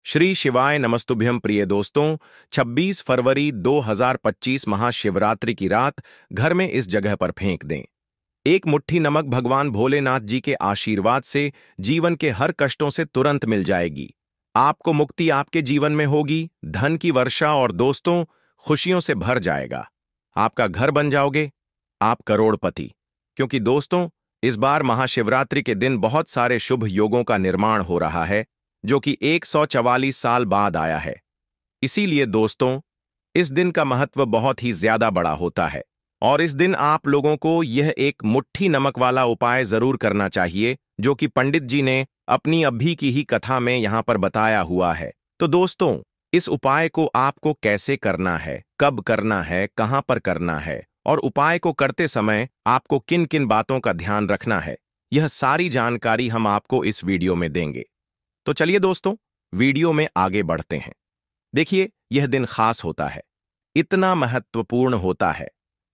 श्री शिवाय नमस्तुभ्यं प्रिय दोस्तों। 26 फरवरी 2025 महाशिवरात्रि की रात घर में इस जगह पर फेंक दें। एक मुट्ठी नमक भगवान भोलेनाथ जी के आशीर्वाद से जीवन के हर कष्टों से तुरंत मिल जाएगी। आपको मुक्ति आपके जीवन में होगी, धन की वर्षा और दोस्तों खुशियों से भर जाएगा। आपका घर बन जाओगे, आप करोड़पति। क्योंकि दोस्तों इस बार महाशिवरात्रि के दिन बहुत सारे शुभ योगों का निर्माण हो रहा है, जो कि 144 साल बाद आया है। इसीलिए दोस्तों इस दिन का महत्व बहुत ही ज्यादा बड़ा होता है और इस दिन आप लोगों को यह एक मुट्ठी नमक वाला उपाय जरूर करना चाहिए, जो कि पंडित जी ने अपनी अभी की ही कथा में यहां पर बताया हुआ है। तो दोस्तों इस उपाय को आपको कैसे करना है, कब करना है, कहां पर करना है और उपाय को करते समय आपको किन किन बातों का ध्यान रखना है, यह सारी जानकारी हम आपको इस वीडियो में देंगे। तो चलिए दोस्तों वीडियो में आगे बढ़ते हैं। देखिए यह दिन खास होता है, इतना महत्वपूर्ण होता है।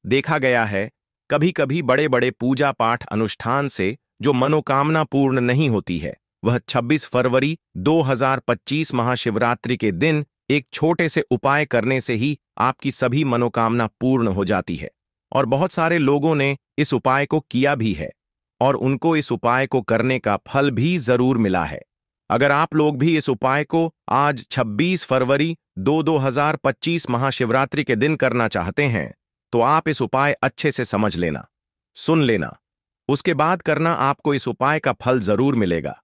देखा गया है कभी कभी बड़े बड़े पूजा पाठ अनुष्ठान से जो मनोकामना पूर्ण नहीं होती है, वह 26 फरवरी 2025 महाशिवरात्रि के दिन एक छोटे से उपाय करने से ही आपकी सभी मनोकामना पूर्ण हो जाती है। और बहुत सारे लोगों ने इस उपाय को किया भी है और उनको इस उपाय को करने का फल भी जरूर मिला है। अगर आप लोग भी इस उपाय को आज 26 फरवरी 2025 महाशिवरात्रि के दिन करना चाहते हैं, तो आप इस उपाय अच्छे से समझ लेना, सुन लेना, उसके बाद करना। आपको इस उपाय का फल जरूर मिलेगा।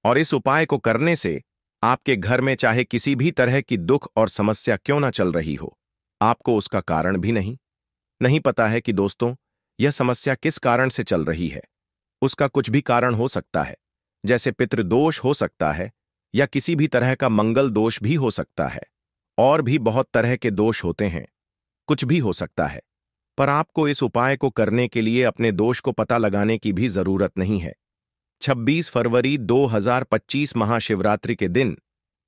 और इस उपाय को करने से आपके घर में चाहे किसी भी तरह की दुख और समस्या क्यों ना चल रही हो, आपको उसका कारण भी नहीं पता है कि दोस्तों यह समस्या किस कारण से चल रही है। उसका कुछ भी कारण हो सकता है, जैसे पितृदोष हो सकता है या किसी भी तरह का मंगल दोष भी हो सकता है, और भी बहुत तरह के दोष होते हैं, कुछ भी हो सकता है। पर आपको इस उपाय को करने के लिए अपने दोष को पता लगाने की भी जरूरत नहीं है। 26 फरवरी 2025 महाशिवरात्रि के दिन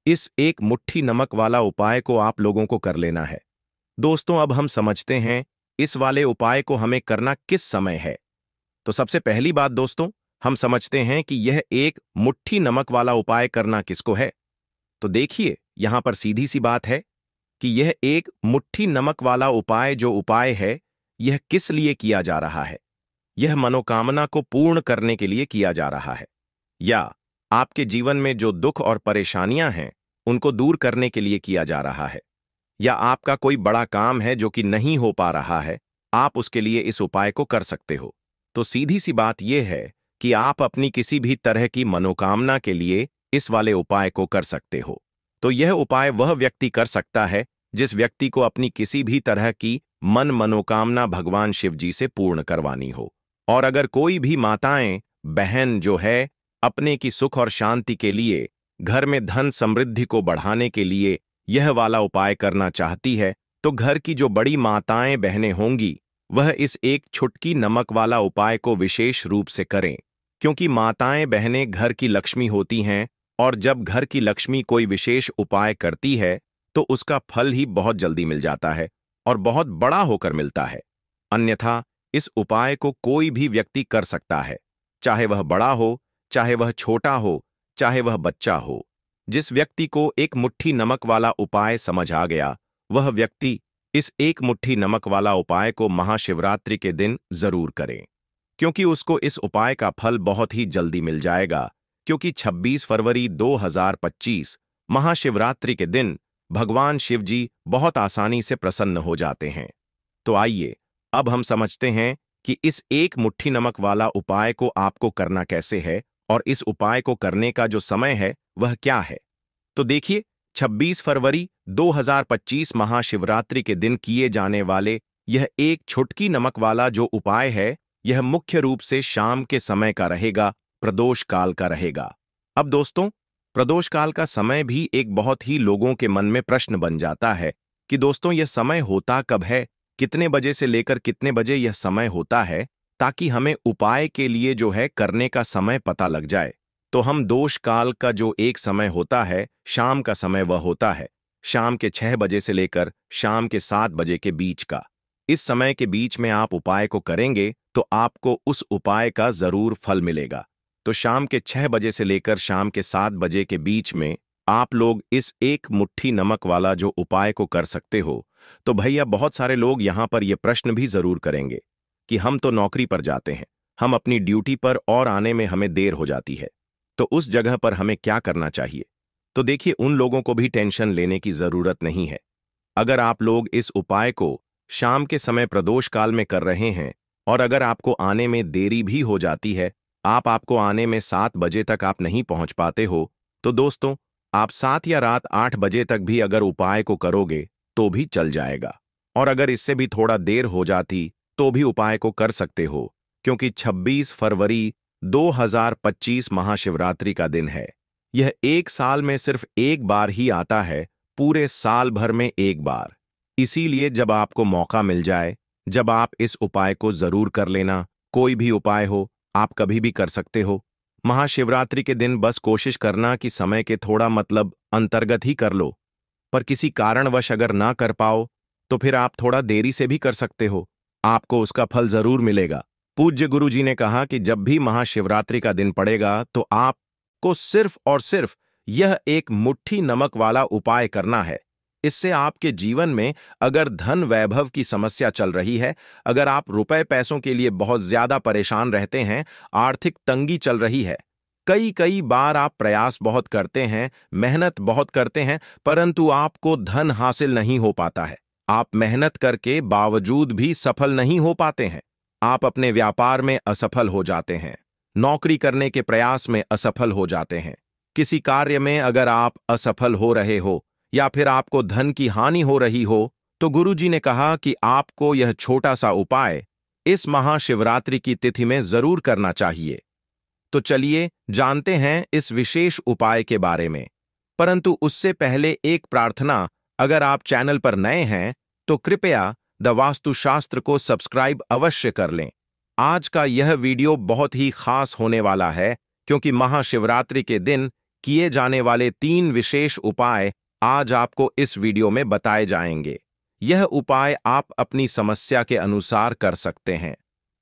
इस एक मुट्ठी नमक वाला उपाय को आप लोगों को कर लेना है। दोस्तों अब हम समझते हैं इस वाले उपाय को हमें करना किस समय है। तो सबसे पहली बात दोस्तों, हम समझते हैं कि यह एक मुट्ठी नमक वाला उपाय करना किसको है। तो देखिए यहां पर सीधी सी बात है कि यह एक मुट्ठी नमक वाला उपाय जो उपाय है, यह किस लिए किया जा रहा है। यह मनोकामना को पूर्ण करने के लिए किया जा रहा है, या आपके जीवन में जो दुख और परेशानियां हैं उनको दूर करने के लिए किया जा रहा है, या आपका कोई बड़ा काम है जो कि नहीं हो पा रहा है, आप उसके लिए इस उपाय को कर सकते हो। तो सीधी सी बात यह है कि आप अपनी किसी भी तरह की मनोकामना के लिए इस वाले उपाय को कर सकते हो। तो यह उपाय वह व्यक्ति कर सकता है जिस व्यक्ति को अपनी किसी भी तरह की मनोकामना भगवान शिव जी से पूर्ण करवानी हो। और अगर कोई भी माताएं बहन जो है अपने की सुख और शांति के लिए, घर में धन समृद्धि को बढ़ाने के लिए यह वाला उपाय करना चाहती है, तो घर की जो बड़ी माताएं बहनें होंगी वह इस एक छुटकी नमक वाला उपाय को विशेष रूप से करें। क्योंकि माताएं बहनें घर की लक्ष्मी होती हैं, और जब घर की लक्ष्मी कोई विशेष उपाय करती है तो उसका फल ही बहुत जल्दी मिल जाता है और बहुत बड़ा होकर मिलता है। अन्यथा इस उपाय को कोई भी व्यक्ति कर सकता है, चाहे वह बड़ा हो, चाहे वह छोटा हो, चाहे वह बच्चा हो। जिस व्यक्ति को एक मुट्ठी नमक वाला उपाय समझ आ गया, वह व्यक्ति इस एक मुट्ठी नमक वाला उपाय को महाशिवरात्रि के दिन जरूर करें, क्योंकि उसको इस उपाय का फल बहुत ही जल्दी मिल जाएगा। क्योंकि 26 फरवरी 2025 महाशिवरात्रि के दिन भगवान शिव जी बहुत आसानी से प्रसन्न हो जाते हैं। तो आइए अब हम समझते हैं कि इस एक मुट्ठी नमक वाला उपाय को आपको करना कैसे है और इस उपाय को करने का जो समय है वह क्या है। तो देखिए 26 फरवरी 2025 महाशिवरात्रि के दिन किए जाने वाले यह एक छुटकी नमक वाला जो उपाय है, यह मुख्य रूप से शाम के समय का रहेगा, प्रदोष काल का रहेगा। अब दोस्तों प्रदोष काल का समय भी एक बहुत ही लोगों के मन में प्रश्न बन जाता है कि दोस्तों यह समय होता कब है, कितने बजे से लेकर कितने बजे यह समय होता है, ताकि हमें उपाय के लिए जो है करने का समय पता लग जाए। तो हम दोष काल का जो एक समय होता है, शाम का समय, वह होता है शाम के 6 बजे से लेकर शाम के 7 बजे के बीच का। इस समय के बीच में आप उपाय को करेंगे तो आपको उस उपाय का जरूर फल मिलेगा। तो शाम के 6 बजे से लेकर शाम के 7 बजे के बीच में आप लोग इस एक मुट्ठी नमक वाला जो उपाय को कर सकते हो, तो भैया बहुत सारे लोग यहां पर यह प्रश्न भी जरूर करेंगे कि हम तो नौकरी पर जाते हैं, हम अपनी ड्यूटी पर और आने में हमें देर हो जाती है, तो उस जगह पर हमें क्या करना चाहिए। तो देखिए, उन लोगों को भी टेंशन लेने की जरूरत नहीं है। अगर आप लोग इस उपाय को शाम के समय प्रदोष काल में कर रहे हैं और अगर आपको आने में देरी भी हो जाती है, आपको आने में 7 बजे तक आप नहीं पहुंच पाते हो, तो दोस्तों आप 7 या रात 8 बजे तक भी अगर उपाय को करोगे तो भी चल जाएगा। और अगर इससे भी थोड़ा देर हो जाती तो भी उपाय को कर सकते हो, क्योंकि 26 फरवरी 2025 महाशिवरात्रि का दिन है। यह एक साल में सिर्फ एक बार ही आता है, पूरे साल भर में एक बार। इसीलिए जब आपको मौका मिल जाए, जब आप इस उपाय को जरूर कर लेना। कोई भी उपाय हो, आप कभी भी कर सकते हो। महाशिवरात्रि के दिन बस कोशिश करना कि समय के थोड़ा अंतर्गत ही कर लो, पर किसी कारणवश अगर ना कर पाओ तो फिर आप थोड़ा देरी से भी कर सकते हो, आपको उसका फल जरूर मिलेगा। पूज्य गुरु जी ने कहा कि जब भी महाशिवरात्रि का दिन पड़ेगा तो आपको सिर्फ और सिर्फ यह एक मुट्ठी नमक वाला उपाय करना है। इससे आपके जीवन में अगर धन वैभव की समस्या चल रही है, अगर आप रुपए पैसों के लिए बहुत ज्यादा परेशान रहते हैं, आर्थिक तंगी चल रही है, कई कई बार आप प्रयास बहुत करते हैं, मेहनत बहुत करते हैं, परंतु आपको धन हासिल नहीं हो पाता है, आप मेहनत करके बावजूद भी सफल नहीं हो पाते हैं, आप अपने व्यापार में असफल हो जाते हैं, नौकरी करने के प्रयास में असफल हो जाते हैं, किसी कार्य में अगर आप असफल हो रहे हो या फिर आपको धन की हानि हो रही हो, तो गुरुजी ने कहा कि आपको यह छोटा सा उपाय इस महाशिवरात्रि की तिथि में जरूर करना चाहिए। तो चलिए जानते हैं इस विशेष उपाय के बारे में, परंतु उससे पहले एक प्रार्थना। अगर आप चैनल पर नए हैं तो कृपया द वास्तुशास्त्र को सब्सक्राइब अवश्य कर लें। आज का यह वीडियो बहुत ही खास होने वाला है, क्योंकि महाशिवरात्रि के दिन किए जाने वाले 3 विशेष उपाय आज आपको इस वीडियो में बताए जाएंगे। यह उपाय आप अपनी समस्या के अनुसार कर सकते हैं।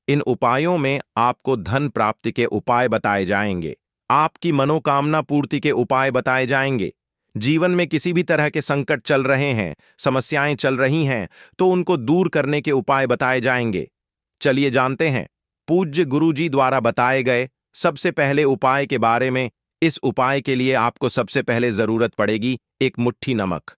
इन उपायों में आपको धन प्राप्ति के उपाय बताए जाएंगे, आपकी मनोकामना पूर्ति के उपाय बताए जाएंगे। जीवन में किसी भी तरह के संकट चल रहे हैं, समस्याएं चल रही हैं, तो उनको दूर करने के उपाय बताए जाएंगे। चलिए जानते हैं पूज्य गुरुजी द्वारा बताए गए सबसे पहले उपाय के बारे में। इस उपाय के लिए आपको सबसे पहले जरूरत पड़ेगी एक मुट्ठी नमक।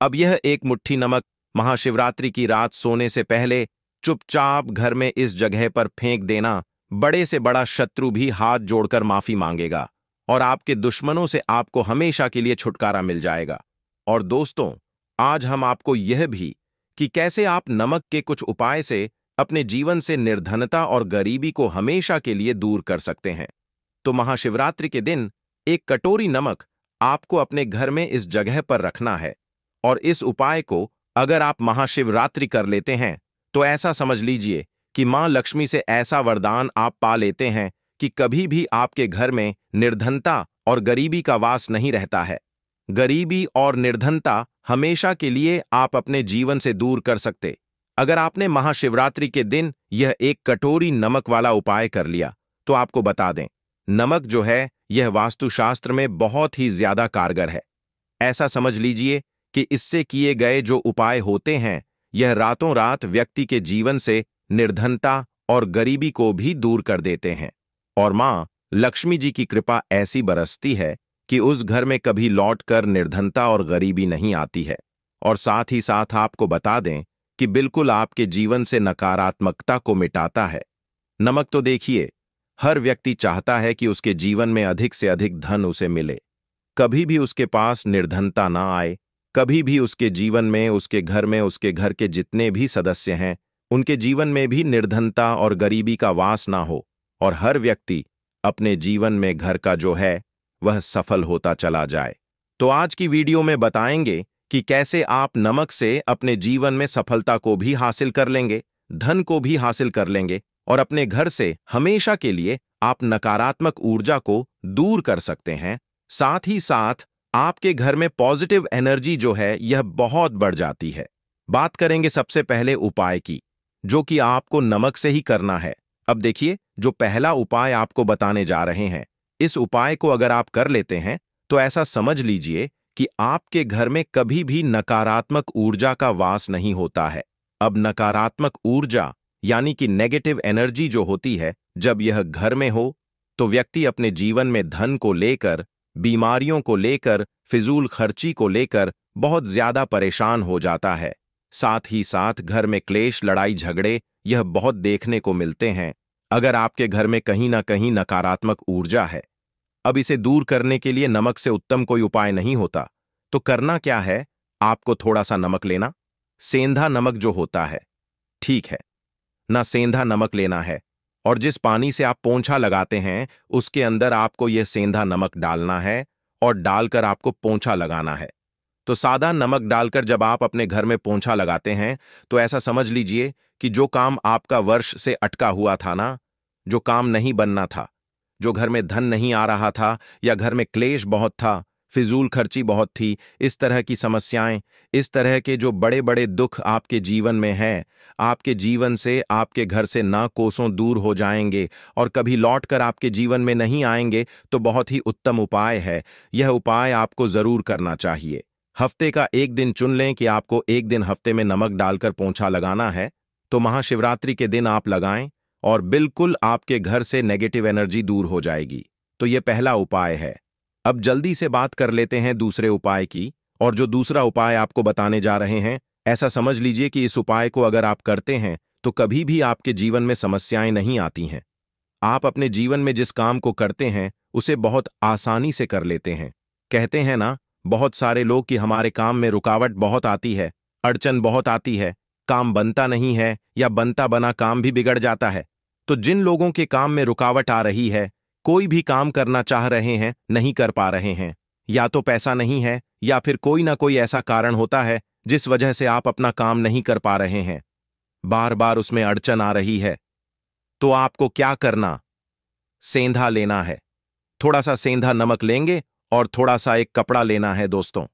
अब यह एक मुट्ठी नमक महाशिवरात्रि की रात सोने से पहले चुपचाप घर में इस जगह पर फेंक देना। बड़े से बड़ा शत्रु भी हाथ जोड़कर माफी मांगेगा और आपके दुश्मनों से आपको हमेशा के लिए छुटकारा मिल जाएगा। और दोस्तों, आज हम आपको यह भी कि कैसे आप नमक के कुछ उपाय से अपने जीवन से निर्धनता और गरीबी को हमेशा के लिए दूर कर सकते हैं। तो महाशिवरात्रि के दिन एक कटोरी नमक आपको अपने घर में इस जगह पर रखना है, और इस उपाय को अगर आप महाशिवरात्रि कर लेते हैं तो ऐसा समझ लीजिए कि मां लक्ष्मी से ऐसा वरदान आप पा लेते हैं कि कभी भी आपके घर में निर्धनता और गरीबी का वास नहीं रहता है। गरीबी और निर्धनता हमेशा के लिए आप अपने जीवन से दूर कर सकते अगर आपने महाशिवरात्रि के दिन यह एक कटोरी नमक वाला उपाय कर लिया। तो आपको बता दें, नमक जो है यह वास्तुशास्त्र में बहुत ही ज्यादा कारगर है। ऐसा समझ लीजिए कि इससे किए गए जो उपाय होते हैं, यह रातों रात व्यक्ति के जीवन से निर्धनता और गरीबी को भी दूर कर देते हैं, और मां लक्ष्मी जी की कृपा ऐसी बरसती है कि उस घर में कभी लौटकर निर्धनता और गरीबी नहीं आती है। और साथ ही साथ आपको बता दें कि बिल्कुल आपके जीवन से नकारात्मकता को मिटाता है। नमक तो देखिए, हर व्यक्ति चाहता है कि उसके जीवन में अधिक से अधिक धन उसे मिले, कभी भी उसके पास निर्धनता ना आए, कभी भी उसके जीवन में, उसके घर में, उसके घर के जितने भी सदस्य हैं उनके जीवन में भी निर्धनता और गरीबी का वास ना हो, और हर व्यक्ति अपने जीवन में घर का जो है वह सफल होता चला जाए। तो आज की वीडियो में बताएंगे कि कैसे आप नमक से अपने जीवन में सफलता को भी हासिल कर लेंगे, धन को भी हासिल कर लेंगे, और अपने घर से हमेशा के लिए आप नकारात्मक ऊर्जा को दूर कर सकते हैं। साथ ही साथ आपके घर में पॉजिटिव एनर्जी जो है यह बहुत बढ़ जाती है। बात करेंगे सबसे पहले उपाय की, जो कि आपको नमक से ही करना है। अब देखिए, जो पहला उपाय आपको बताने जा रहे हैं, इस उपाय को अगर आप कर लेते हैं तो ऐसा समझ लीजिए कि आपके घर में कभी भी नकारात्मक ऊर्जा का वास नहीं होता है। अब नकारात्मक ऊर्जा यानी कि नेगेटिव एनर्जी जो होती है, जब यह घर में हो तो व्यक्ति अपने जीवन में धन को लेकर, बीमारियों को लेकर, फिजूल खर्ची को लेकर बहुत ज्यादा परेशान हो जाता है। साथ ही साथ घर में क्लेश, लड़ाई झगड़े यह बहुत देखने को मिलते हैं। अगर आपके घर में कहीं ना कहीं नकारात्मक ऊर्जा है, अब इसे दूर करने के लिए नमक से उत्तम कोई उपाय नहीं होता। तो करना क्या है, आपको थोड़ा सा नमक लेना, सेंधा नमक जो होता है, ठीक है ना, सेंधा नमक लेना है, और जिस पानी से आप पोंछा लगाते हैं उसके अंदर आपको यह सेंधा नमक डालना है और डालकर आपको पोंछा लगाना है। तो सादा नमक डालकर जब आप अपने घर में पोंछा लगाते हैं तो ऐसा समझ लीजिए कि जो काम आपका वर्ष से अटका हुआ था ना, जो काम नहीं बनना था, जो घर में धन नहीं आ रहा था, या घर में क्लेश बहुत था, फिजूल खर्ची बहुत थी, इस तरह की समस्याएं, इस तरह के जो बड़े बड़े दुख आपके जीवन में हैं, आपके जीवन से, आपके घर से ना कोसों दूर हो जाएंगे और कभी लौट कर आपके जीवन में नहीं आएंगे। तो बहुत ही उत्तम उपाय है, यह उपाय आपको जरूर करना चाहिए। हफ्ते का एक दिन चुन लें कि आपको एक दिन हफ्ते में नमक डालकर पोंछा लगाना है, तो महाशिवरात्रि के दिन आप लगाएं और बिल्कुल आपके घर से नेगेटिव एनर्जी दूर हो जाएगी। तो यह पहला उपाय है। अब जल्दी से बात कर लेते हैं दूसरे उपाय की, और जो दूसरा उपाय आपको बताने जा रहे हैं, ऐसा समझ लीजिए कि इस उपाय को अगर आप करते हैं तो कभी भी आपके जीवन में समस्याएं नहीं आती हैं। आप अपने जीवन में जिस काम को करते हैं उसे बहुत आसानी से कर लेते हैं। कहते हैं ना बहुत सारे लोग कि हमारे काम में रुकावट बहुत आती है, अड़चन बहुत आती है, काम बनता नहीं है या बनता बना काम भी बिगड़ जाता है। तो जिन लोगों के काम में रुकावट आ रही है, कोई भी काम करना चाह रहे हैं, नहीं कर पा रहे हैं, या तो पैसा नहीं है या फिर कोई ना कोई ऐसा कारण होता है जिस वजह से आप अपना काम नहीं कर पा रहे हैं, बार बार उसमें अड़चन आ रही है, तो आपको क्या करना, सेंधा लेना है। थोड़ा सा सेंधा नमक लेंगे और थोड़ा सा एक कपड़ा लेना है दोस्तों।